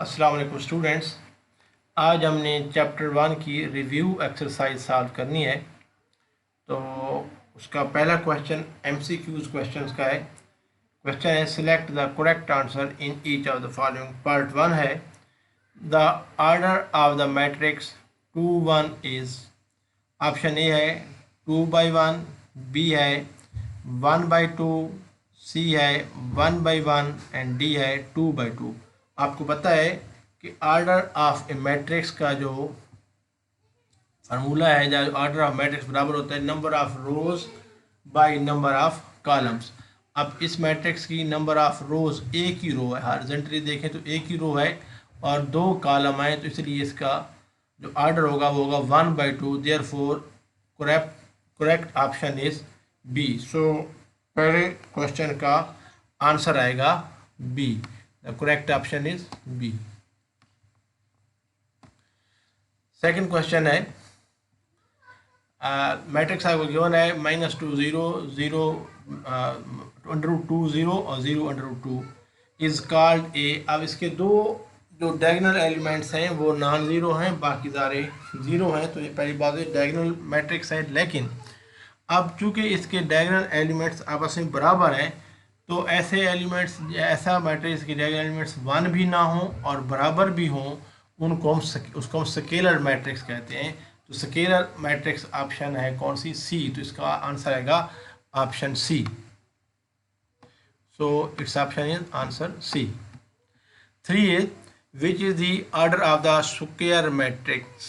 अस्सलाम वालेकुम स्टूडेंट्स। आज हमने चैप्टर 1 की रिव्यू एक्सरसाइज सॉल्व करनी है। तो उसका पहला क्वेश्चन MCQs क्वेश्चंस का है। क्वेश्चन है select the correct answer in each of the following. Part 1 है the order of the matrix 2 1 is. Option A है 2 by 1, बी है 1 by 2, सी है 1 by 1 एंड डी है 2 by 2। आपको पता है कि ऑर्डर ऑफ ए मैट्रिक्स का जो फार्मूला है, जो ऑर्डर ऑफ मैट्रिक्स बराबर होता है number of rose by number of columns. अब इस मैट्रिक्स की नंबर ऑफ रोज एक ही रो है, हॉरिजॉन्टली देखें तो एक ही रो है और दो कॉलम है, तो इसलिए इसका जो ऑर्डर होगा वो होगा 1 by 2। Therefore correct option is B. So पहले क्वेश्चन का आंसर आएगा B. The correct option is B. Second question है मैट्रिक्स आपको गिवन है -2 0 0 √2 0 और 0 √2 इज कॉल्ड ए। अब इसके दो जो डायगोनल एलिमेंट्स हैं वो नॉन ज़ीरो हैं, बाकी सारे ज़ीरो हैं, तो ये पहली बात है डायगोनल मैट्रिक्स है। लेकिन अब चूंकि इसके डायगोनल एलिमेंट्स आपस में बराबर हैं तो ऐसे एलिमेंट्स, ऐसा मैट्रिक्स के डायगोनल एलिमेंट्स 1 भी ना हों और बराबर भी हों, उसको हम स्केलर मैट्रिक्स कहते हैं। तो स्केलर मैट्रिक्स ऑप्शन है कौन सी? सी। तो इसका आंसर आएगा option C. So it's option is answer C. 3 is which is the order of the square matrix.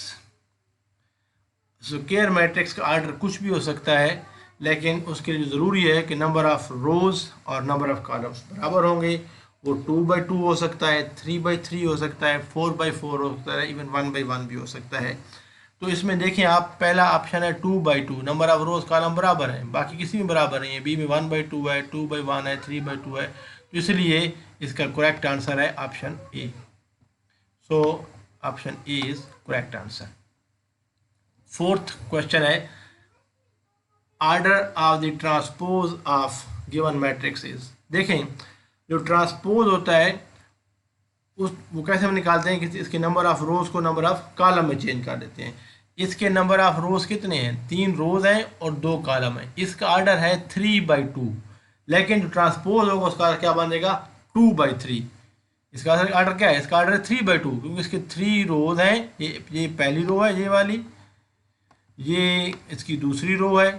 Square matrix का ऑर्डर कुछ भी हो सकता है, लेकिन उसके लिए ज़रूरी है कि नंबर ऑफ़ रोज़ और नंबर ऑफ़ कॉलम्स बराबर होंगे। वो 2 by 2 हो सकता है, 3 by 3 हो सकता है, 4 by 4 हो सकता है, इवन 1 by 1 भी हो सकता है। तो इसमें देखें आप, पहला ऑप्शन है 2 by 2, number of rows column बराबर हैं, बाकी किसी में बराबर नहीं है। बी में 1 by 2 है, 2 by 1 है, 3 by 2 है, तो इसलिए इसका करेक्ट आंसर है option A. So option A is correct answer. Fourth question है order of the transpose of given matrix is. देखें जो ट्रांसपोज होता है वो कैसे हम निकालते हैं कि इसके नंबर ऑफ रोज को नंबर ऑफ कॉलम में चेंज कर देते हैं। इसके नंबर ऑफ रोज कितने हैं? 3 रोज हैं और 2 कॉलम हैं। इसका ऑर्डर है 3 by 2, लेकिन जो ट्रांसपोज होगा उसका क्या बनेगा? 2 by 3। इसका ऑर्डर क्या है? इसका ऑर्डर है 3 by 2, क्योंकि इसके 3 रोज हैं। ये पहली रो है, ये वाली, ये इसकी दूसरी रो है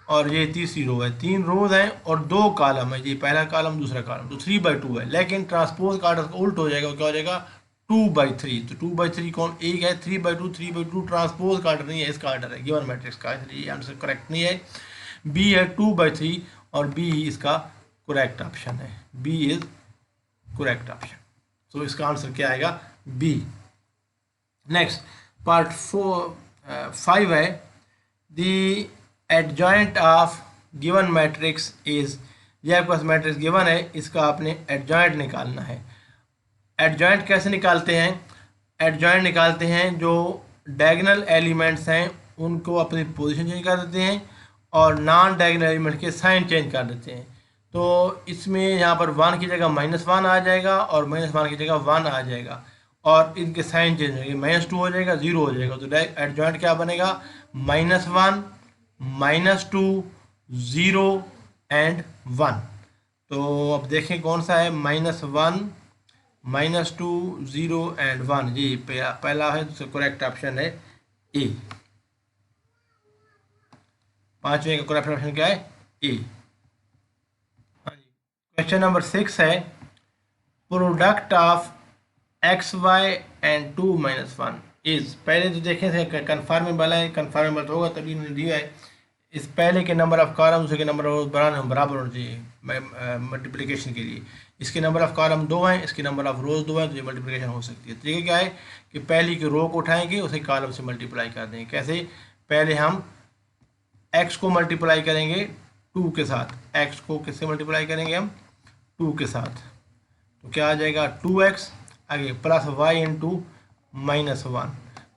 और ये तीसरी रो है। 3 रोज हैं और 2 कॉलम है, ये पहला कॉलम दूसरा कॉलम, तो 3 by 2 है। लेकिन ट्रांसपोज का ऑर्डर उल्ट हो जाएगा, क्या हो जाएगा? 2 by 3। तो 2 by 3 कौन? एक है 3 by 2, 3 by 2 ट्रांसपोज का ऑर्डर नहीं है, इसका ऑर्डर है गिवन मैट्रिक्स का, इसलिए आंसर करेक्ट नहीं है। बी है 2 by 3 और बी ही इसका करेक्ट ऑप्शन है। B is correct option. तो इसका आंसर क्या आएगा? बी। नेक्स्ट पार्ट 5 है the adjoint of given matrix is. ये आपके पास मैट्रिक्स गिवन है, इसका आपने एडजॉइंट निकालना है। एडजॉइंट कैसे निकालते हैं? एडजॉइंट निकालते हैं जो डायगोनल एलिमेंट्स हैं उनको अपनी पोजीशन चेंज कर देते हैं और नॉन डायगोनल एलिमेंट के साइन चेंज कर देते हैं। तो इसमें यहाँ पर 1 की जगह -1 आ जाएगा और -1 की जगह 1 आ जाएगा और इनके साइन चेंज हो जाएंगे, -2 हो जाएगा, 0 हो जाएगा। तो एडजॉइंट क्या बनेगा? -1 -2 0 एंड 1। तो अब देखें कौन सा है? -1 -2 0 एंड 1। जी पहला है, तो करेक्ट ऑप्शन है ए। पांचवें का करेक्ट ऑप्शन क्या है? ए। हाँ जी। क्वेश्चन नंबर 6 है product of XY and 2 - 1 is. पहले तो देखें थे कन्फर्मेबल है, कन्फर्मेबल तो होगा तभी उन्होंने दिया है। इस पहले के नंबर ऑफ कॉलम दूसरे के नंबर ऑफ बराबर होना चाहिए मल्टीप्लिकेशन के लिए। इसके नंबर ऑफ कॉलम 2 हैं, इसके नंबर ऑफ रोज 2 हैं, तो ये मल्टीप्लिकेशन हो सकती है। तरीका क्या है कि पहली की रो को उठाएंगे, उसे कॉलम से मल्टीप्लाई कर देंगे। कैसे? पहले हम x को मल्टीप्लाई करेंगे 2 के साथ। x को किससे मल्टीप्लाई करेंगे? हम 2 के साथ। तो क्या आ जाएगा? 2x आगे प्लस y इंटू -1।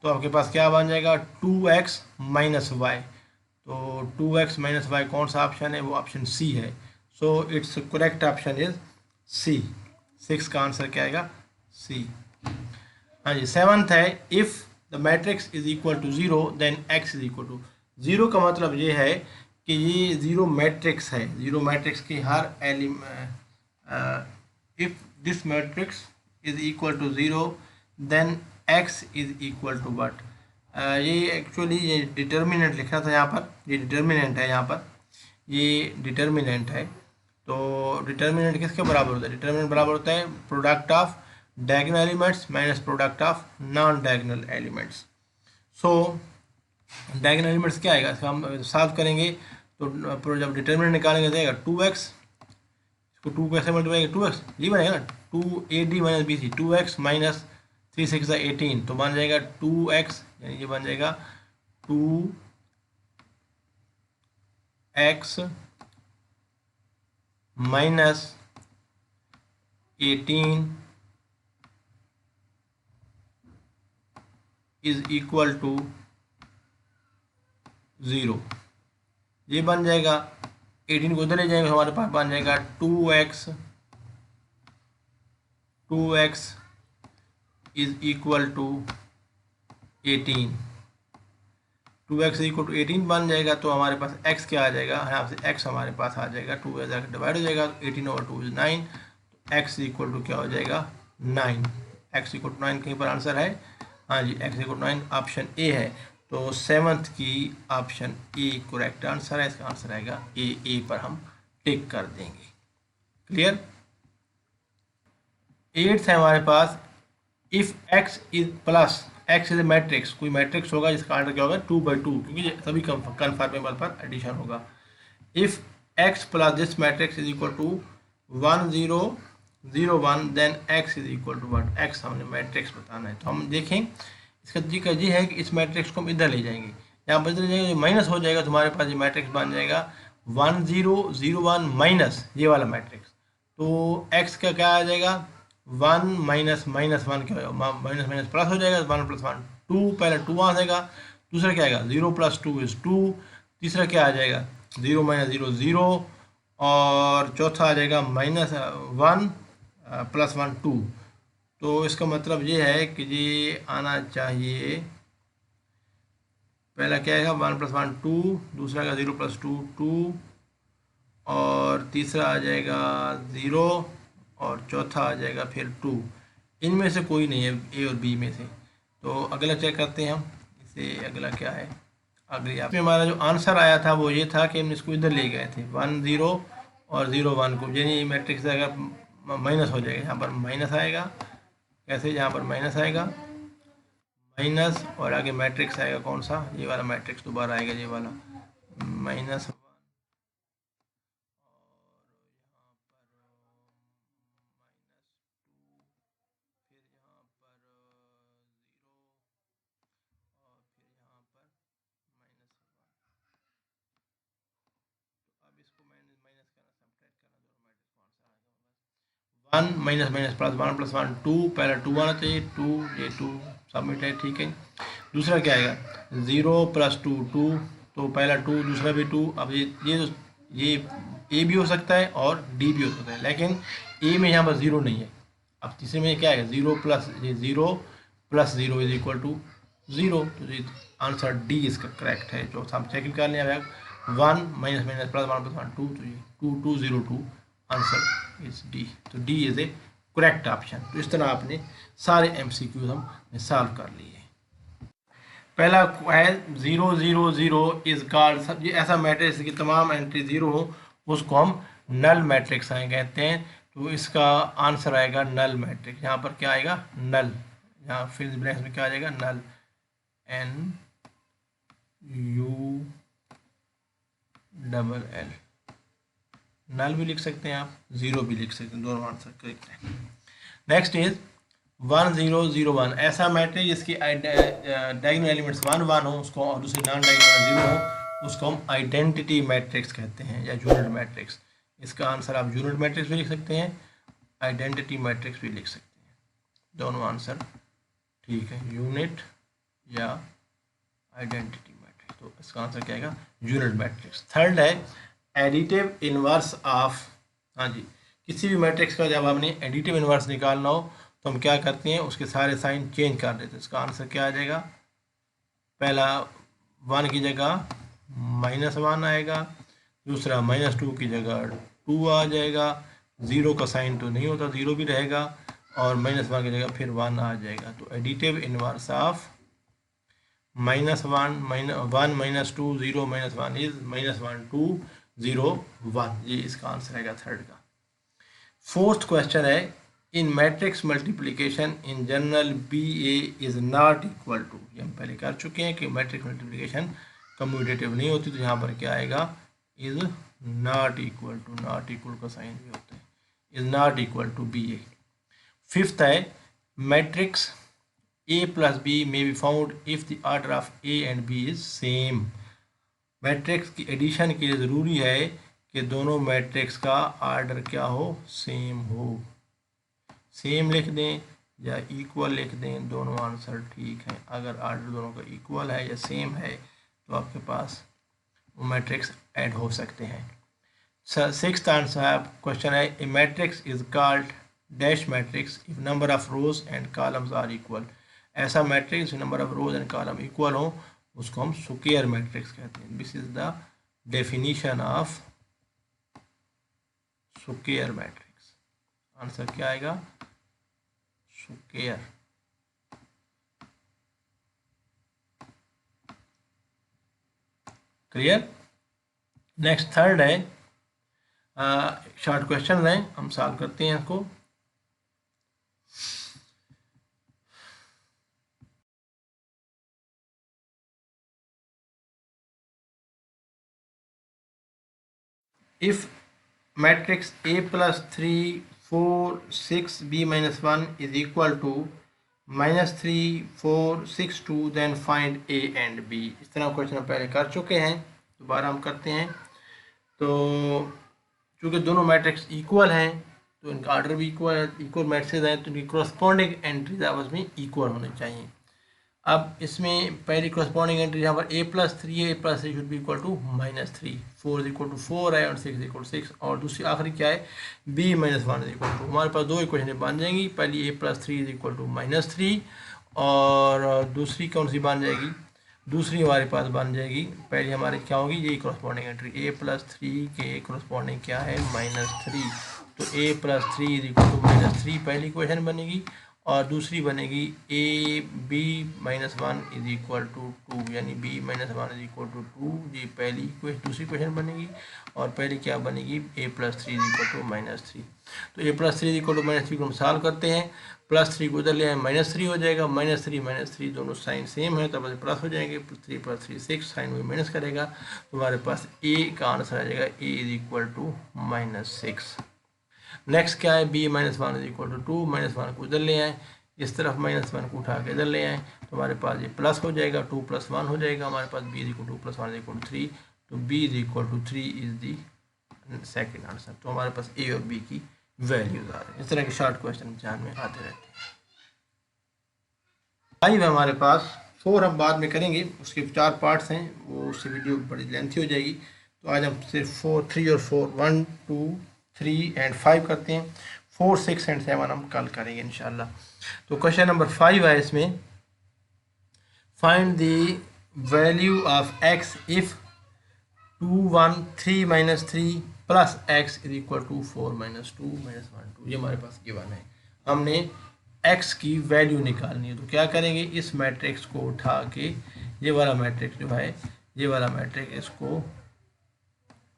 तो आपके पास क्या बन जाएगा? 2x - y। तो 2x - y कौन सा ऑप्शन है? वो ऑप्शन सी है। So it's correct option is C. 6 का आंसर क्या आएगा? सी। हाँ जी, सेवन्थ है if the matrix is equal to zero then x is equal to zero. का मतलब ये है कि ये ज़ीरो मैट्रिक्स है, ज़ीरो मैट्रिक्स की हर if this matrix is equal to zero then x is equal to what. ये एक्चुअली ये डिटर्मिनेंट लिखा था यहाँ पर, ये डिटर्मिनेंट है यहाँ पर, ये डिटर्मिनेंट है। तो डिटर्मिनेंट किसके बराबर होता है? डिटर्मिनेंट बराबर होता है product of diagonal elements minus product of non diagonal elements. So diagonal elements क्या आएगा, इसका हम सॉल्व करेंगे तो जब डिटर्मिनेंट निकालेंगे देगा 2x, इसको 2 कैसे मल्टीप्लाई करेंगे, 2x ये बनेगा ना 2ad minus B C, 2x minus 3 6 18, तो बन जाएगा 2x, यानी ये बन जाएगा 2x minus 18 is equal to 0। ये बन जाएगा 18 को उधर ले जाएंगे, हमारे पास बन जाएगा 2x is equal to 18, 2x equal to 18 बन जाएगा। तो हमारे पास x क्या आ जाएगा, यहाँ से x हमारे पास आ जाएगा 2 जाकर डिवाइड हो जाएगा, 18 ओवर 2 इज 9, तो x इक्वल टू क्या हो जाएगा 9, x इक्वल टू 9 कहीं पर आंसर है, हाँ जी x equal to 9 option A है। तो सेवन्थ की ऑप्शन ए करेक्ट आंसर है, इसका आंसर आएगा ए पर हम टिक कर देंगे। क्लियर। एट्थ है हमारे पास if x is plus x is a matrix, कोई मैट्रिक्स होगा जिसका आर्डर क्या होगा 2/2, क्योंकि ये सभी कन्फर्मेबल पर एडिशन होगा। If x plus this matrix is equal to 1 0 0 1 then x is equal to what, x हमने मैट्रिक्स बताना है। तो हम देखें इसका जी है कि इस मैट्रिक्स को हम इधर ले जाएंगे, यहाँ पर इधर ले जाएंगे माइनस हो जाएगा, तो हमारे पास ये मैट्रिक्स बन जाएगा 1 0 0 1 माइनस ये वाला मैट्रिक्स। तो x का क्या आ जाएगा 1 माइनस माइनस 1 क्या होगा, माइनस माइनस प्लस हो जाएगा, 1 प्लस 1 2, पहले 2 आ जाएगा, दूसरा क्या आएगा 0 प्लस 2 इज 2, तीसरा क्या आ जाएगा 0 माइनस 0 0, और चौथा आ जाएगा माइनस 1 प्लस 1 2। तो इसका मतलब ये है कि ये आना चाहिए, पहला क्या आएगा 1 प्लस 1 2, दूसरा का 0 प्लस 2 2, और तीसरा आ जाएगा 0, और चौथा आ जाएगा फिर 2। इनमें से कोई नहीं है ए और बी में से। तो अगला चेक करते हैं हम, इसे अगला क्या है, अगली आप में हमारा जो आंसर आया था वो ये था कि हम इसको इधर ले गए थे 1 0 और 0 1 को, यानी मैट्रिक्स अगर माइनस हो जाएगा, यहाँ पर माइनस आएगा, कैसे यहाँ पर माइनस आएगा माइनस, और आगे मैट्रिक्स आएगा कौन सा, ये वाला मैट्रिक्स दोबारा आएगा, ये वाला minus, one minus minus plus 1 plus 1 2, पहला 2 आना चाहिए 2, ये 2 सबमिट है, ठीक है। दूसरा क्या आएगा 0 प्लस 2 2, तो पहला 2 दूसरा भी 2। अब ये ए भी हो सकता है और डी भी हो सकता है, लेकिन ए में यहाँ पर 0 नहीं है। अब तीसरे में क्या आएगा 0 प्लस ये 0 प्लस 0 इज इक्वल टू 0, तो ये आंसर डी इसका करेक्ट है। जो हम चेक कर लें 1 माइनस माइनस प्लस 1 प्लस 1 2, तो ये 2 2 0 2, आंसर इज डी। तो D is A correct option. तो इस तरह आपने सारे एमसीक्यूज हमने सॉल्व कर लिए। पहला है 0 0 0 इज कॉल्ड, सब ये ऐसा मैट्रिक्स की तमाम एंट्री 0 हो उसको हम नल मैट्रिक्स आए कहते हैं। तो इसका आंसर आएगा नल मैट्रिक्स। यहाँ पर क्या आएगा नल, यहाँ फिर ब्रैकेट में क्या आ जाएगा नल, N U डबल L, नल भी लिख सकते हैं आप, 0 भी लिख सकते हैं, दोनों आंसर करेक्ट है। नेक्स्ट इज 1 0 0 1, ऐसा मैट्रिक्स जिसकी डायगोनल एलिमेंट्स 1 1 हो उसको, और दूसरे नॉन डायगोनल 0 हो उसको हम आइडेंटिटी मैट्रिक्स कहते हैं या यूनिट मैट्रिक्स। इसका आंसर आप यूनिट मैट्रिक्स भी लिख सकते हैं, आइडेंटिटी मैट्रिक्स भी लिख सकते हैं, दोनों आंसर ठीक है, यूनिट या आइडेंटिटी मैट्रिक्स। तो इसका आंसर क्या आएगा यूनिट मैट्रिक्स। थर्ड है एडिटिव इनवर्स ऑफ, हाँ जी, किसी भी मैट्रिक्स का जब आपने एडिटिव इनवर्स निकालना हो तो हम क्या करते हैं, उसके सारे साइन चेंज कर देते हैं। इसका आंसर क्या आ जाएगा, पहला 1 की जगह -1 आएगा, दूसरा -2 की जगह 2 आ जाएगा, 0 का साइन तो नहीं होता, 0 भी रहेगा, और -1 की जगह फिर 1 आ जाएगा। तो एडिटिव इनवर्स ऑफ -1 1 -2 0 -1 इज -1 2 0 1। ये इसका आंसर रहेगा थर्ड का। फोर्थ क्वेश्चन है, in matrix multiplication in general B A is not equal to. ये हम पहले कर चुके हैं कि मैट्रिक्स मल्टीप्लिकेशन कम्यूटेटिव नहीं होती, तो यहाँ पर क्या आएगा, is not equal to, not equal का साइन भी होता है, is not equal to B A. Fifth है, matrix A plus B may be found if the order of A and B is same. Matrix की addition के लिए ज़रूरी है कि दोनों मैट्रिक्स का आर्डर क्या हो, सेम हो। सेम लिख दें या इक्वल लिख दें, दोनों आंसर ठीक हैं। अगर आर्डर दोनों का इक्वल है या सेम है तो आपके पास वो मैट्रिक्स ऐड हो सकते हैं। सिक्स्थ आंसर क्वेश्चन है, a matrix is called dash matrix if number of rows and columns are equal. ऐसा matrix number of rows and column equal हो उसको हम स्क्वायर मैट्रिक्स कहते हैं। This is the definition of square matrix. Answer क्या आएगा, square. Clear. Next third है, short question है, हम सॉल्व करते हैं इसको। If matrix A plus 3 4 6 B minus 1 is equal to -3 4 6 2 then find A and B। इस तरह क्वेश्चन हम पहले कर चुके हैं, दोबारा हम करते हैं। तो चूँकि दोनों मैट्रिक्स इक्वल हैं तो इनका ऑर्डर भी इक्वल है, इक्वल मैट्रिक्स हैं, तो इनकी करस्पॉन्डिंग एंट्रीज आपस में इक्वल होने चाहिए। अब इसमें पहली करस्पॉन्डिंग एंट्री यहाँ पर A+3 है, A+3 should be equal to -3, 4 is equal to 4 है और 6 इज इक्वल टू 6, और दूसरी आखिरी क्या है, B-1 इज इक्वल टू। हमारे पास दो इक्वेशन बन जाएंगी, पहली A+3 इज इक्वल टू -3 और दूसरी कौन सी बन जाएगी, दूसरी हमारे पास बन जाएगी, पहली हमारी क्या होगी, ये करस्पॉन्डिंग एंट्री A+3 के करस्पॉन्डिंग क्या है, -3। तो A+3 इज इक्वल टू -3 पहली इक्वेशन बनेगी, और दूसरी बनेगी B-1 इज इक्वल टू 2, यानी B-1 इज इक्वल टू 2। ये पहली दूसरी इक्वेशन बनेगी, और पहली क्या बनेगी, A+3 इज इक्वल टू -3। तो A+3 इज इक्वल टू -3 को हम सॉल्व करते हैं, +3 को उधर ले आए, -3 हो जाएगा, -3 दोनों साइन सेम है तो प्लस हो जाएंगे, 3 + 3 6, साइन वही माइनस करेगा, तो हमारे पास A का आंसर आ जाएगा A is equal to -6। Next क्या है, B-1 इज इक्वल टू 2, -1 को इधर ले आए, इस तरफ -1 को उठा के इधर ले आए, तो हमारे पास ये प्लस हो जाएगा, 2 + 1 हो जाएगा हमारे पास, B is equal to 2 + 1 is equal to 3, तो B is equal to 3 is the second answer. तो हमारे पास A और B की वैल्यूज आ रही हैं। इस तरह के शॉर्ट क्वेश्चन ध्यान में आते रहते हैं। 5 हमारे पास, 4 हम बाद में करेंगे, उसके 4 पार्ट्स हैं, वो उससे वीडियो बड़ी लेंथी हो जाएगी। तो आज हम सिर्फ 4 3 और 4 1 2 3 एंड 5 करते हैं, 4 6 एंड 7 हम कल करेंगे इंशाल्लाह। तो क्वेश्चन नंबर 5 है इसमें, find the value of x if 2 1 3 -3 plus x is equal to 4 -2 -1 2। ये हमारे पास गिवन है, हमने x की वैल्यू निकालनी है। तो क्या करेंगे, इस मैट्रिक्स को उठा के, ये वाला मैट्रिक्स जो है, ये वाला मैट्रिक्स, इसको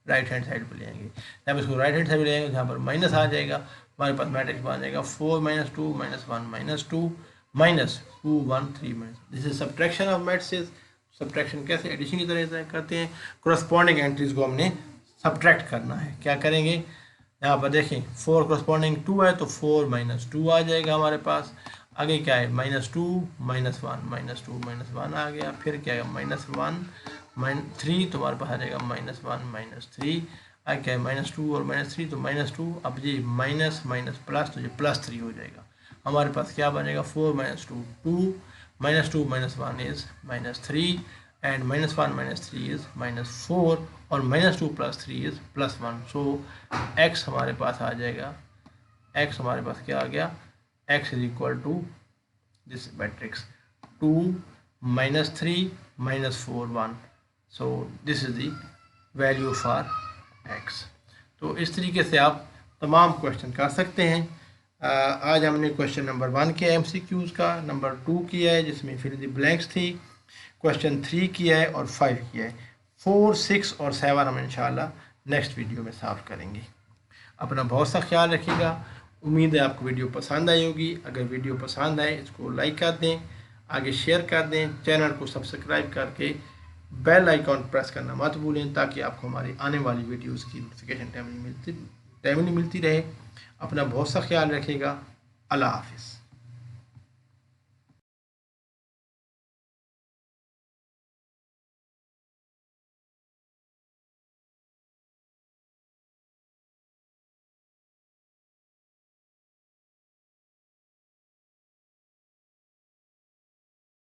राइट हैंड साइड पर ले आएंगे। जब इसको राइट हैंड साइड पर ले आएंगे, यहाँ पर माइनस आ जाएगा, हमारे पास मैट्रिक्स बन जाएगा 4 - 2 -1 -2 -2 1 3 this is subtraction of matrix. Subtraction कैसे, एडिशन की तरह करते हैं, करस्पॉन्डिंग एंट्रीज को हमने सब्ट्रैक्ट करना है। क्या करेंगे, यहाँ पर देखें 4 करस्पॉन्डिंग 2 है तो 4 - 2 आ जाएगा हमारे पास। आगे क्या है, -2 -1 -2 -1 आ गया, फिर क्या है -1 3, तो हमारे पास आ जाएगा -1 -3। आगे क्या है, -2 और -3, तो -2, अब ये माइनस माइनस प्लस, तो ये +3 हो जाएगा। हमारे पास क्या बनेगा, 4 - 2 2 -2 -1 इज -3 एंड -1 -3 इज -4 और -2 + 3 इज +1। सो x हमारे पास आ जाएगा, x हमारे पास क्या आ गया, x is equal to this matrix 2 -3 -4 1. So this is the value for x. तो इस तरीके से आप तमाम क्वेश्चन कर सकते हैं। आज हमने क्वेश्चन नंबर 1 किया MCQs का, नंबर 2 किया है जिसमें फिल द ब्लैंक्स थी, क्वेश्चन 3 किया है और 5 किया है। 4, 6 और 7 हम इंशाल्लाह नेक्स्ट वीडियो में सॉल्व करेंगे। अपना बहुत सा ख्याल रखिएगा। उम्मीद है आपको वीडियो पसंद आई होगी। अगर वीडियो पसंद आए इसको लाइक कर दें, आगे शेयर कर दें, चैनल को सब्सक्राइब करके बेल आइकॉन प्रेस करना मत भूलें ताकि आपको हमारी आने वाली वीडियोस की नोटिफिकेशन टाइमली मिलती रहे। अपना बहुत सा ख्याल रखिएगा। अल्लाह हाफिज़।